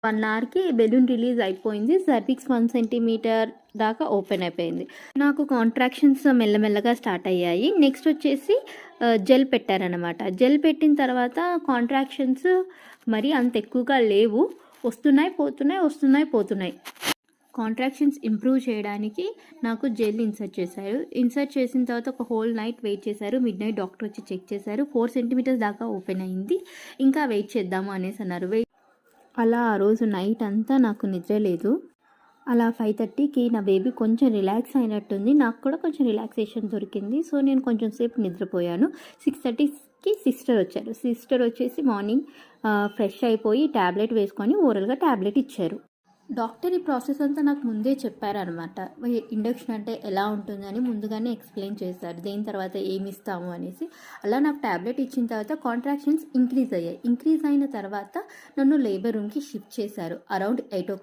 1 అవర్‌కి balloon release అయిపోయింది. Cervix 1 centimetre దాకా open అయిపోయింది. నాకు కాంట్రాక్షన్స్ మెల్లమెల్లగా స్టార్ట్ అయ్యాయి. నెక్స్ట్ వచ్చేసి జెల్ పెట్టారనమాట. జెల్ పెట్టిన తర్వాత కాంట్రాక్షన్స్ మరి అంత ఎక్కువగా లేవు. వస్తున్నాయి, పోతున్నాయి, వస్తున్నాయి, పోతున్నాయి. కాంట్రాక్షన్స్ ఇంప్రూవ్ చేయడానికి నాకు జెల్ ఇన్సర్ట్ చేశారు. ఇన్సర్ట్ చేసిన తర్వాత ఒక హోల్ నైట్ వెయిట్ చేశారు. మిడ్‌నైట్ డాక్టర్ వచ్చి చెక్ చేశారు. 4 సెంటీమీటర్స్ దాకా ఓపెన్ అయింది. ఇంకా వెయిట్ చేద్దాము అనేసి అన్నారు. అలా ఆ రోజు నైట్ అంతా నాకు నిద్ర లేదు. అలా 5:30కి నా బేబీ కొంచెం రిలాక్స్ అయినట్టుంది. నాకు కూడా కొంచెం రిలాక్సేషన్ దొరికింది. సో నేను కొంచెం సేపు నిద్రపోయాను. 6:30కి సిస్టర్ వచ్చారు. సిస్టర్ వచ్చేసి మార్నింగ్ ఫ్రెష్ అయిపోయి ట్యాబ్లెట్ వేసుకొని ఓరల్గా ట్యాబ్లెట్ ఇచ్చారు. డాక్టర్ ఈ ప్రాసెస్ అంతా నాకు ముందే చెప్పారనమాట. ఇండక్షన్ అంటే ఎలా ఉంటుందని ముందుగానే ఎక్స్ప్లెయిన్ చేశారు. దేని తర్వాత ఏమి ఇస్తాము అనేసి. అలా నాకు ట్యాబ్లెట్ ఇచ్చిన తర్వాత కాంట్రాక్షన్స్ ఇంక్రీజ్ అయ్యాయి. ఇంక్రీజ్ అయిన తర్వాత నన్ను లేబర్ రూమ్కి షిఫ్ట్ చేశారు. అరౌండ్ 8